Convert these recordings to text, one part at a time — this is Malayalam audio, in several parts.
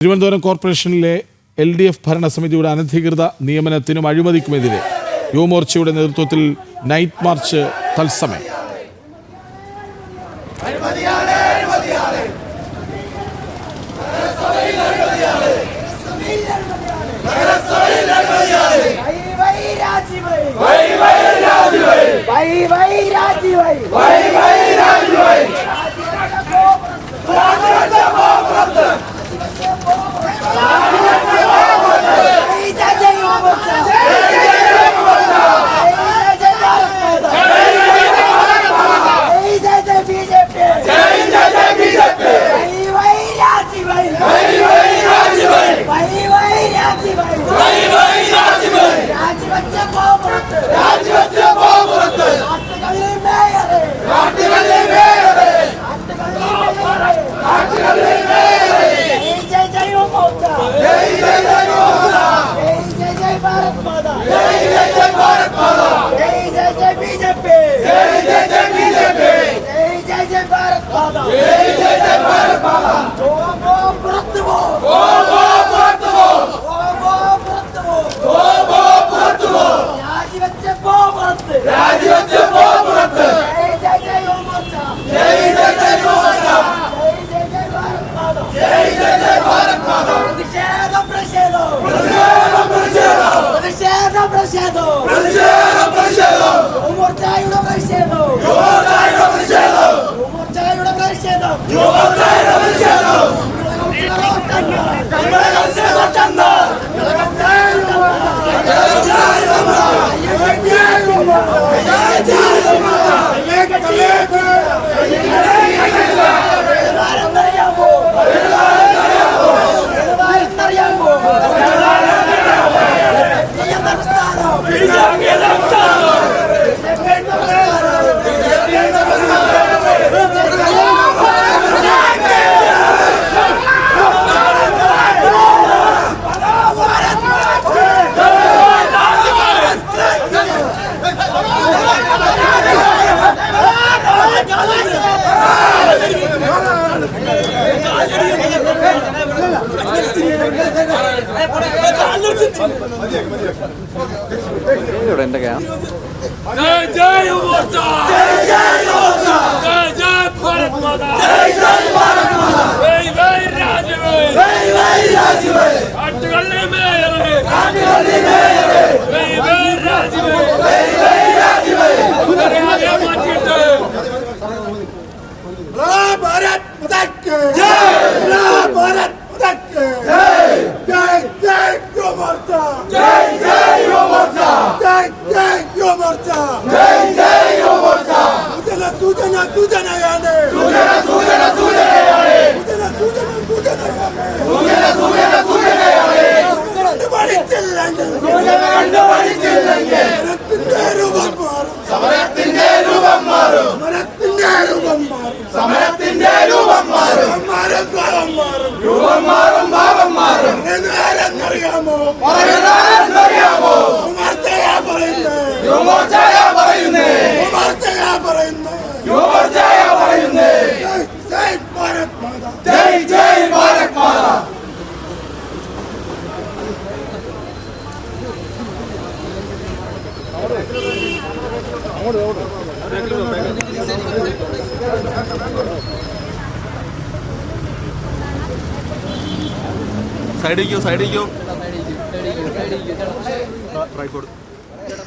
തിരുവനന്തപുരം കോർപ്പറേഷനിലെ LDF ഭരണസമിതിയുടെ അനധികൃത നിയമനത്തിനും അഴിമതിക്കുമെതിരെ യുവമോർച്ചയുടെ നേതൃത്വത്തിൽ നൈറ്റ് മാർച്ച് തത്സമയം.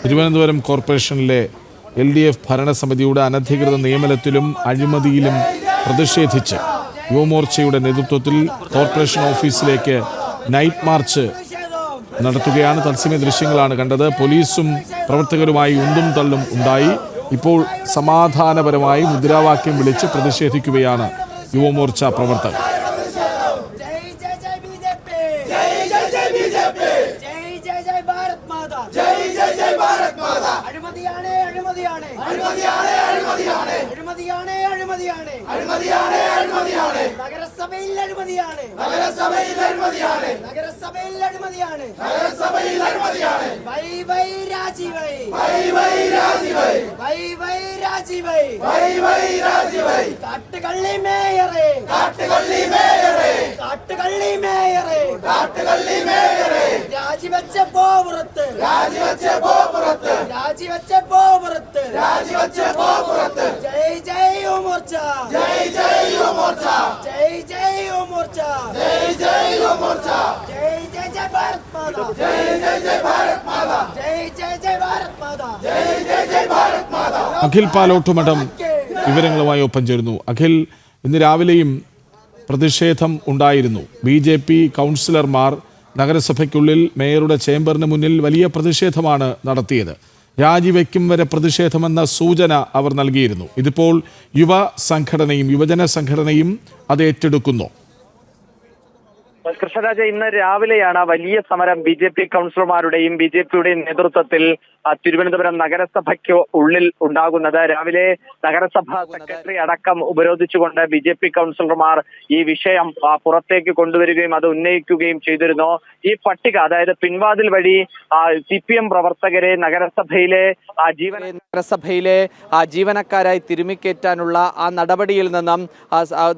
തിരുവനന്തപുരം കോർപ്പറേഷനിലെ LDF ഭരണസമിതിയുടെ അനധികൃത നിയമനത്തിലും അഴിമതിയിലും പ്രതിഷേധിച്ച് യുവമോർച്ചയുടെ നേതൃത്വത്തിൽ കോർപ്പറേഷൻ ഓഫീസിലേക്ക് നൈറ്റ് മാർച്ച് നടത്തുകയാണ്. തത്സമയ ദൃശ്യങ്ങളാണ് കണ്ടത്. പോലീസും പ്രവർത്തകരുമായി ഉന്തും തള്ളും ഉണ്ടായി. ഇപ്പോൾ സമാധാനപരമായി മുദ്രാവാക്യം വിളിച്ച് പ്രതിഷേധിക്കുകയാണ് യുവമോർച്ച പ്രവർത്തകർ. നഗരസഭയിൽ അഴിമതിയാണ്. അഖിൽ പാലോട്ടുമഠം വിവരങ്ങളുമായി ഒപ്പം ചേരുന്നു. അഖിൽ, ഇന്ന് രാവിലെയും പ്രതിഷേധം ഉണ്ടായിരുന്നു. BJP കൗൺസിലർമാർ നഗരസഭയ്ക്കുള്ളിൽ മേയറുടെ ചേംബറിന് മുന്നിൽ വലിയ പ്രതിഷേധമാണ് നടത്തിയത്. രാജിവെക്കും വരെ പ്രതിഷേധമെന്ന സൂചന അവർ നൽകിയിരുന്നു. ഇതിപ്പോൾ യുവജന സംഘടനയും അത് ഏറ്റെടുക്കുന്നു. കൃഷ്ണരാജ, ഇന്ന് രാവിലെയാണ് വലിയ സമരം BJP കൗൺസിലർമാരുടെയും BJPയുടെയും നേതൃത്വത്തിൽ തിരുവനന്തപുരം നഗരസഭയ്ക്ക് ഉള്ളിൽ ഉണ്ടാകുന്നത്. രാവിലെ നഗരസഭാ സെക്രട്ടറി അടക്കം ഉപരോധിച്ചുകൊണ്ട് BJP കൗൺസിലർമാർ ഈ വിഷയം പുറത്തേക്ക് കൊണ്ടുവരികയും അത് ഉന്നയിക്കുകയും ചെയ്തിരുന്നു. ഈ പട്ടിക, അതായത് പിൻവാതിൽ വഴി CPM പ്രവർത്തകരെ നഗരസഭയിലെ ജീവനക്കാരായി തിരുമിക്കേറ്റാനുള്ള ആ നടപടിയിൽ നിന്നും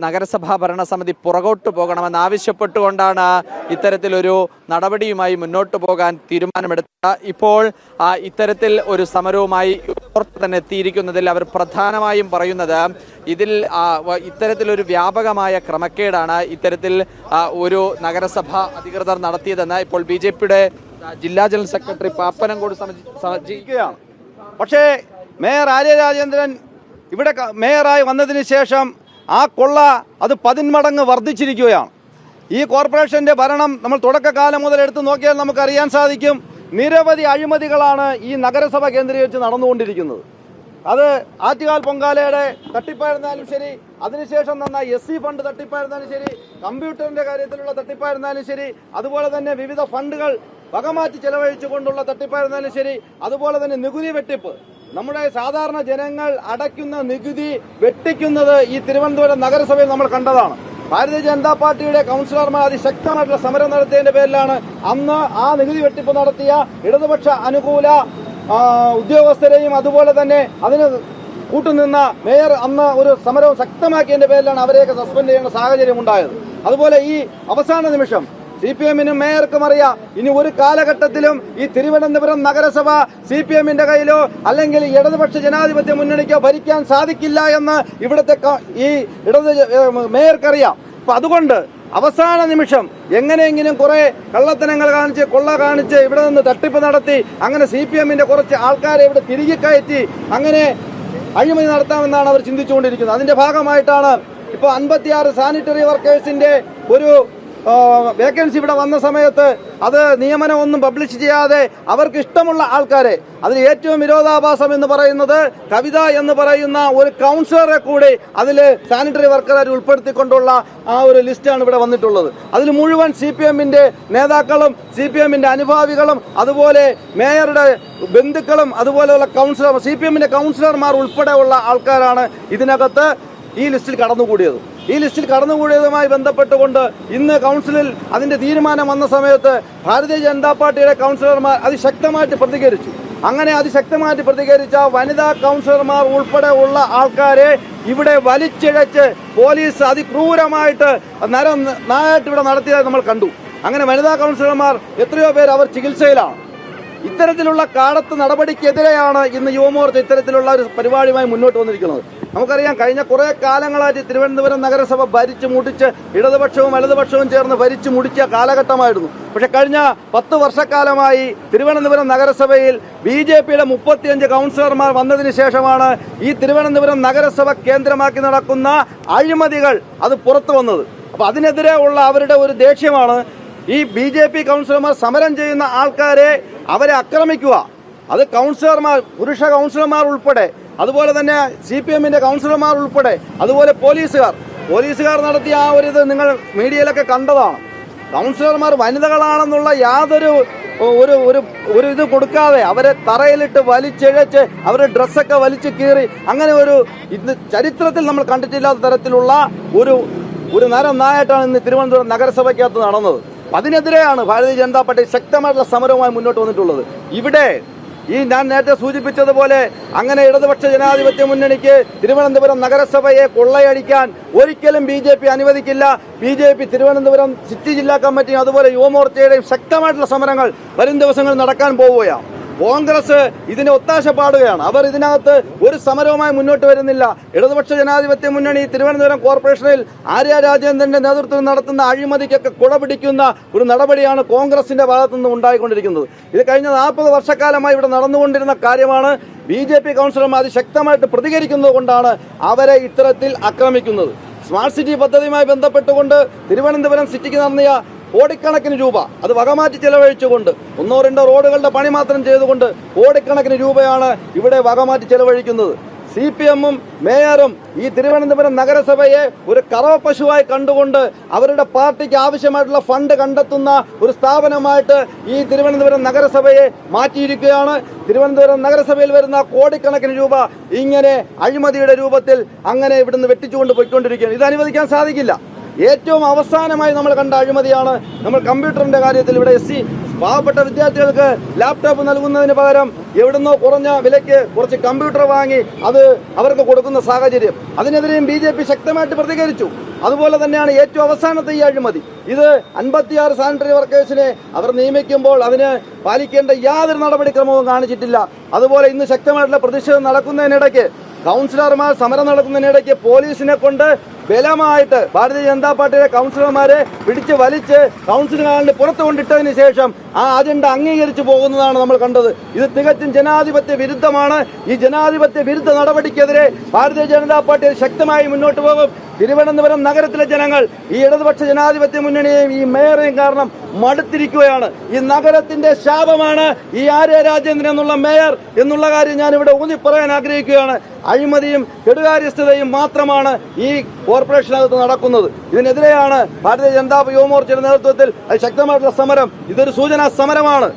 നഗരസഭാ ഭരണസമിതി പുറകോട്ട് പോകണമെന്ന് ആവശ്യപ്പെട്ടുകൊണ്ടാണ് ഇത്തരത്തിലൊരു നടപടിയുമായി മുന്നോട്ട് പോകാൻ തീരുമാനമെടുത്തത്. ഇപ്പോൾ ഇത്തരത്തിൽ ഒരു സമരവുമായി തന്നെ എത്തിയിരിക്കുന്നതിൽ അവർ പ്രധാനമായും പറയുന്നത് ഇത്തരത്തിലൊരു വ്യാപകമായ ക്രമക്കേടാണ് ഇത്തരത്തിൽ ഒരു നഗരസഭ അധികൃതർ നടത്തിയതെന്ന് ഇപ്പോൾ BJPയുടെ ജില്ലാ ജനറൽ സെക്രട്ടറി പാപ്പനംകോട് സമ്മതിക്കുകയാണ്. പക്ഷേ മേയർ ആര്യ രാജേന്ദ്രൻ ഇവിടെ മേയറായി വന്നതിന് ശേഷം ആ കൊള്ള അത് 10 മടങ്ങ് വർദ്ധിച്ചിരിക്കുകയാണ്. ഈ കോർപ്പറേഷൻ്റെ ഭരണം നമ്മൾ തുടക്കകാലം മുതൽ എടുത്തു നോക്കിയാൽ നമുക്കറിയാൻ സാധിക്കും, നിരവധി അഴിമതികളാണ് ഈ നഗരസഭ കേന്ദ്രീകരിച്ച് നടന്നുകൊണ്ടിരിക്കുന്നത്. അത് ആറ്റുകാൽ പൊങ്കാലയുടെ തട്ടിപ്പായിരുന്നാലും ശരി, അതിനുശേഷം തന്ന SC ഫണ്ട് തട്ടിപ്പായിരുന്നാലും ശരി, കമ്പ്യൂട്ടറിന്റെ കാര്യത്തിലുള്ള തട്ടിപ്പായിരുന്നാലും ശരി, അതുപോലെ തന്നെ വിവിധ ഫണ്ടുകൾ വകമാറ്റി ചെലവഴിച്ചുകൊണ്ടുള്ള തട്ടിപ്പായിരുന്നാലും ശരി, അതുപോലെ തന്നെ നികുതി വെട്ടിപ്പ്, നമ്മുടെ സാധാരണ ജനങ്ങൾ അടയ്ക്കുന്ന നികുതി വെട്ടിക്കുന്നത് ഈ തിരുവനന്തപുരം നഗരസഭയിൽ നമ്മൾ കണ്ടതാണ്. ഭാരതീയ ജനതാ പാർട്ടിയുടെ കൗൺസിലർമാർ അതിശക്തമായിട്ടുള്ള സമരം നടത്തിയതിന്റെ പേരിലാണ് അന്ന് ആ നികുതി വെട്ടിപ്പ് നടത്തിയ ഇടതുപക്ഷ അനുകൂല ഉദ്യോഗസ്ഥരെയും അതുപോലെ തന്നെ അതിന് കൂട്ടുനിന്ന മേയർ അന്ന് ഒരു സമരവും ശക്തമാക്കിയതിന്റെ പേരിലാണ് അവരെയൊക്കെ സസ്പെൻഡ് ചെയ്യേണ്ട സാഹചര്യം ഉണ്ടായത്. അതുപോലെ ഈ അവസാന നിമിഷം CPMനും മേയർക്കും അറിയാം, ഇനി ഒരു കാലഘട്ടത്തിലും ഈ തിരുവനന്തപുരം നഗരസഭ CPMന്റെ കയ്യിലോ അല്ലെങ്കിൽ ഇടതുപക്ഷ ജനാധിപത്യ മുന്നണിക്കോ ഭരിക്കാൻ സാധിക്കില്ല എന്ന് ഇവിടുത്തെ ഈ മേയർക്കറിയാം. അപ്പൊ അതുകൊണ്ട് അവസാന നിമിഷം എങ്ങനെയെങ്കിലും കുറെ കള്ളത്തനങ്ങൾ കാണിച്ച് കൊള്ള കാണിച്ച് ഇവിടെ നിന്ന് തട്ടിപ്പ് നടത്തി അങ്ങനെ CPMന്റെ കുറച്ച് ആൾക്കാരെ ഇവിടെ തിരികെ കയറ്റി അങ്ങനെ അഴിമതി നടത്താമെന്നാണ് അവർ ചിന്തിച്ചുകൊണ്ടിരിക്കുന്നത്. അതിന്റെ ഭാഗമായിട്ടാണ് ഇപ്പോൾ 56 സാനിറ്ററി വർക്കേഴ്സിന്റെ ഒരു വേക്കൻസി ഇവിടെ വന്ന സമയത്ത് അത് നിയമനം ഒന്നും പബ്ലിഷ് ചെയ്യാതെ അവർക്ക് ഇഷ്ടമുള്ള ആൾക്കാരെ, അതിൽ ഏറ്റവും വിരോധാഭാസം എന്ന് പറയുന്നത് കവിത എന്ന് പറയുന്ന ഒരു കൗൺസിലറെ കൂടി അതിൽ സാനിറ്ററി വർക്കറായി ഉൾപ്പെടുത്തിക്കൊണ്ടുള്ള ആ ഒരു ലിസ്റ്റാണ് ഇവിടെ വന്നിട്ടുള്ളത്. അതിൽ മുഴുവൻ CPMന്റെ നേതാക്കളും CPMന്റെ അനുഭാവികളും അതുപോലെ മേയറുടെ ബന്ധുക്കളും അതുപോലെയുള്ള CPMന്റെ കൗൺസിലർമാർ ഉൾപ്പെടെയുള്ള ആൾക്കാരാണ് ഇതിനകത്ത് ഈ ലിസ്റ്റിൽ കടന്നുകൂടിയത്. ഈ ലിസ്റ്റിൽ കടന്നുകൂടിയതുമായി ബന്ധപ്പെട്ടുകൊണ്ട് ഇന്ന് കൗൺസിലിൽ അതിന്റെ തീരുമാനം വന്ന സമയത്ത് ഭാരതീയ ജനതാ പാർട്ടിയുടെ കൗൺസിലർമാർ അതിശക്തമായിട്ട് പ്രതികരിച്ചു. അങ്ങനെ അതിശക്തമായിട്ട് പ്രതികരിച്ച വനിതാ കൗൺസിലർമാർ ഉൾപ്പെടെ ഉള്ള ആൾക്കാരെ ഇവിടെ വലിച്ചിഴച്ച് പോലീസ് അതിക്രൂരമായിട്ട് നായായിട്ട് ഇവിടെ നടത്തിയതായി നമ്മൾ കണ്ടു. അങ്ങനെ വനിതാ കൗൺസിലർമാർ എത്രയോ പേർ അവർ ചികിത്സയിലാണ്. ഇത്തരത്തിലുള്ള കാടത്ത് നടപടിക്കെതിരെയാണ് ഇന്ന് യുവമോർച്ച ഇത്തരത്തിലുള്ള ഒരു പരിപാടിയുമായി മുന്നോട്ട് വന്നിരിക്കുന്നത്. നമുക്കറിയാം, കഴിഞ്ഞ കുറെ കാലങ്ങളായിട്ട് തിരുവനന്തപുരം നഗരസഭ ഭരിച്ചു മുടിച്ച് ഇടതുപക്ഷവും വലതുപക്ഷവും ചേർന്ന് ഭരിച്ചു മുടിച്ച കാലഘട്ടമായിരുന്നു. പക്ഷെ കഴിഞ്ഞ 10 വർഷക്കാലമായി തിരുവനന്തപുരം നഗരസഭയിൽ BJPയുടെ 35 കൗൺസിലർമാർ വന്നതിന് ശേഷമാണ് ഈ തിരുവനന്തപുരം നഗരസഭ കേന്ദ്രമാക്കി നടക്കുന്ന അഴിമതികൾ അത് പുറത്തു വന്നത്. അപ്പൊ അതിനെതിരെ ഉള്ള അവരുടെ ഒരു ദേഷ്യമാണ് ഈ BJP കൗൺസിലർമാർ സമരം ചെയ്യുന്ന ആൾക്കാരെ അവരെ ആക്രമിക്കുക. അത് കൗൺസിലർമാർ, പുരുഷ കൗൺസിലർമാർ ഉൾപ്പെടെ, അതുപോലെ തന്നെ CPMന്റെ കൗൺസിലർമാർ ഉൾപ്പെടെ, അതുപോലെ പോലീസുകാർ നടത്തിയ ആ ഒരു ഇത് നിങ്ങൾ മീഡിയയിലൊക്കെ കണ്ടതാണ്. കൗൺസിലർമാർ വനിതകളാണെന്നുള്ള യാതൊരു ഒരു ഇത് കൊടുക്കാതെ അവരെ തറയിലിട്ട് വലിച്ചിഴച്ച് അവരുടെ ഡ്രസ്സൊക്കെ വലിച്ചു കീറി അങ്ങനെ ഒരു ഇത് ചരിത്രത്തിൽ നമ്മൾ കണ്ടിട്ടില്ലാത്ത തരത്തിലുള്ള ഒരു നരനായായിട്ടാണ് ഇന്ന് തിരുവനന്തപുരം നഗരസഭയ്ക്കകത്ത് നടന്നത്. അതിനെതിരെയാണ് ഭാരതീയ ജനതാ പാർട്ടി ശക്തമായിട്ടുള്ള സമരവുമായി മുന്നോട്ട് വന്നിട്ടുള്ളത്. ഇവിടെ ഞാൻ നേരത്തെ സൂചിപ്പിച്ചതുപോലെ അങ്ങനെ ഇടതുപക്ഷ ജനാധിപത്യ മുന്നണിക്ക് തിരുവനന്തപുരം നഗരസഭയെ കൊള്ളയടിക്കാൻ ഒരിക്കലും BJP അനുവദിക്കില്ല. BJP തിരുവനന്തപുരം സിറ്റി ജില്ലാ കമ്മിറ്റിയും അതുപോലെ യുവമോർച്ചയുടെയും ശക്തമായിട്ടുള്ള സമരങ്ങൾ വരും ദിവസങ്ങളിൽ നടക്കാൻ പോവുകയാണ്. കോൺഗ്രസ് ഇതിനെ ഒത്താശ പാടുകയാണ്. അവർ ഇതിനകത്ത് ഒരു സമരവുമായി മുന്നോട്ട് വരുന്നില്ല. ഇടതുപക്ഷ ജനാധിപത്യ മുന്നണി തിരുവനന്തപുരം കോർപ്പറേഷനിൽ ആര്യ രാജേന്ദ്രന്റെ നേതൃത്വത്തിൽ നടത്തുന്ന അഴിമതിക്കൊക്കെ കുടപിടിക്കുന്ന ഒരു നടപടിയാണ് കോൺഗ്രസിന്റെ ഭാഗത്തുനിന്ന് ഉണ്ടായിക്കൊണ്ടിരിക്കുന്നത്. ഇത് കഴിഞ്ഞ 40 വർഷക്കാലമായി ഇവിടെ നടന്നുകൊണ്ടിരുന്ന കാര്യമാണ്. BJP കൗൺസിലർമാർ അതിശക്തമായിട്ട് പ്രതികരിക്കുന്നത് കൊണ്ടാണ് അവരെ ഇത്തരത്തിൽ ആക്രമിക്കുന്നത്. സ്മാർട്ട് സിറ്റി പദ്ധതിയുമായി ബന്ധപ്പെട്ടുകൊണ്ട് തിരുവനന്തപുരം സിറ്റിക്ക് നടന്നിയ കോടിക്കണക്കിന് രൂപ അത് വകമാറ്റി ചെലവഴിച്ചുകൊണ്ട് 1-2 റോഡുകളുടെ പണി മാത്രം ചെയ്തുകൊണ്ട് കോടിക്കണക്കിന് രൂപയാണ് ഇവിടെ വകമാറ്റി ചെലവഴിക്കുന്നത്. CPM-ഉം മേയറും ഈ തിരുവനന്തപുരം നഗരസഭയെ ഒരു കറവപ്പശുവായി കണ്ടുകൊണ്ട് അവരുടെ പാർട്ടിക്ക് ആവശ്യമായിട്ടുള്ള ഫണ്ട് കണ്ടെത്തുന്ന ഒരു സ്ഥാപനമായിട്ട് ഈ തിരുവനന്തപുരം നഗരസഭയെ മാറ്റിയിരിക്കുകയാണ്. തിരുവനന്തപുരം നഗരസഭയിൽ വരുന്ന കോടിക്കണക്കിന് രൂപ ഇങ്ങനെ അഴിമതിയുടെ രൂപത്തിൽ അങ്ങനെ ഇവിടുന്ന് വെട്ടിച്ചുകൊണ്ട് പോയിക്കൊണ്ടിരിക്കുകയാണ്. ഇത് അനുവദിക്കാൻ സാധിക്കില്ല. ഏറ്റവും അവസാനമായി നമ്മൾ കണ്ട അഴിമതിയാണ് നമ്മൾ കമ്പ്യൂട്ടറിന്റെ കാര്യത്തിൽ. ഇവിടെ SC പാവപ്പെട്ട വിദ്യാർത്ഥികൾക്ക് ലാപ്ടോപ്പ് നൽകുന്നതിന് പകരം എവിടുന്നോ കുറഞ്ഞ വിലയ്ക്ക് കുറച്ച് കമ്പ്യൂട്ടർ വാങ്ങി അത് അവർക്ക് കൊടുക്കുന്ന സാഹചര്യം. അതിനെതിരെയും BJP ശക്തമായിട്ട് പ്രതികരിച്ചു. അതുപോലെ തന്നെയാണ് ഏറ്റവും അവസാനത്തെ ഈ അഴിമതി. ഇത് 56 സാനിറ്ററി വർക്കേഴ്സിനെ അവർ നിയമിക്കുമ്പോൾ അതിന് പാലിക്കേണ്ട യാതൊരു നടപടിക്രമവും കാണിച്ചിട്ടില്ല. അതുപോലെ ഇന്ന് ശക്തമായിട്ടുള്ള പ്രതിഷേധം നടക്കുന്നതിനിടയ്ക്ക് കൗൺസിലർമാർ സമരം നടക്കുന്നതിനിടയ്ക്ക് പോലീസിനെ കൊണ്ട് ബലമായിട്ട് ഭാരതീയ ജനതാ പാർട്ടിയുടെ കൗൺസിലർമാരെ പിടിച്ച് വലിച്ച് കൗൺസിൽ ഹാളിന് പുറത്തു കൊണ്ടിട്ടതിന് ശേഷം ആ അജണ്ട അംഗീകരിച്ചു പോകുന്നതാണ് നമ്മൾ കണ്ടത്. ഇത് തികച്ചും ജനാധിപത്യ വിരുദ്ധമാണ്. ഈ ജനാധിപത്യ വിരുദ്ധ നടപടിക്കെതിരെ ഭാരതീയ ജനതാ പാർട്ടി ശക്തമായി മുന്നോട്ട് പോകും. തിരുവനന്തപുരം നഗരത്തിലെ ജനങ്ങൾ ഈ ഇടതുപക്ഷ ജനാധിപത്യ മുന്നണിയെയും ഈ മേയറെയും കാരണം മടുത്തിരിക്കുകയാണ്. ഈ നഗരത്തിന്റെ ശാപമാണ് ഈ ആര്യ രാജേന്ദ്രൻ എന്നുള്ള മേയർ എന്നുള്ള കാര്യം ഞാൻ ഇവിടെ ഊന്നി പറയാൻ ആഗ്രഹിക്കുകയാണ്. അഴിമതിയും കെടുകാര്യസ്ഥതയും മാത്രമാണ് ഈ കോർപ്പറേഷനകത്ത് നടക്കുന്നത്. ഇതിനെതിരെയാണ് ഭാരതീയ ജനതാ യുവമോർച്ചയുടെ നേതൃത്വത്തിൽ ശക്തമായിട്ടുള്ള സമരം. ഇതൊരു സൂചനാ സമരമാണ്.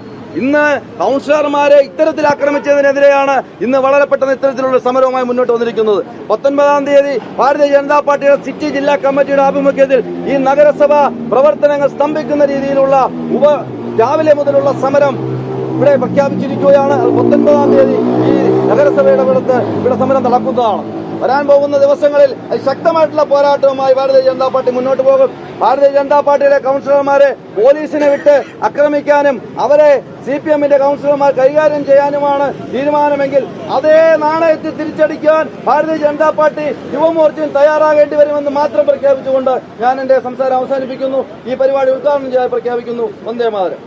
ഇന്ന് കൗൺസിലർമാരെ ഇത്തരത്തിൽ ആക്രമിച്ചതിനെതിരെയാണ് ഇന്ന് വളരെ പെട്ടെന്ന് ഇത്തരത്തിലുള്ള സമരവുമായി മുന്നോട്ട് വന്നിരിക്കുന്നത്. 19-ാം തീയതി ഭാരതീയ ജനതാ പാർട്ടിയുടെ സിറ്റി ജില്ലാ കമ്മിറ്റിയുടെ ആഭിമുഖ്യത്തിൽ ഈ നഗരസഭ പ്രവർത്തനങ്ങൾ സ്തംഭിക്കുന്ന രീതിയിലുള്ള രാവിലെ മുതലുള്ള സമരം ഇവിടെ പ്രഖ്യാപിച്ചിരിക്കുകയാണ്. 19-ാം തീയതി ഈ നഗരസഭയുടെ ഇവിടെ സമരം നടക്കുന്നതാണ്. വരാൻ പോകുന്ന ദിവസങ്ങളിൽ ശക്തമായിട്ടുള്ള പോരാട്ടവുമായി ഭാരതീയ ജനതാ പാർട്ടി മുന്നോട്ട് പോകും. ഭാരതീയ ജനതാ പാർട്ടിയുടെ കൗൺസിലർമാരെ പോലീസിനെ വിട്ട് ആക്രമിക്കാനും അവരെ CPM-ന്റെ കൗൺസിലർമാർ കൈകാര്യം ചെയ്യാനുമാണ് തീരുമാനമെങ്കിൽ അതേ നാണയത്തിൽ തിരിച്ചടിക്കാൻ ഭാരതീയ ജനതാ പാർട്ടി യുവമോർച്ചയും തയ്യാറാകേണ്ടി വരുമെന്ന് മാത്രം പ്രഖ്യാപിച്ചുകൊണ്ട് ഞാൻ എന്റെ സംസാരം അവസാനിപ്പിക്കുന്നു. ഈ പരിപാടി ഉദ്ഘാടനം ചെയ്യാൻ പ്രഖ്യാപിക്കുന്നു. വന്ദേ മാതരം.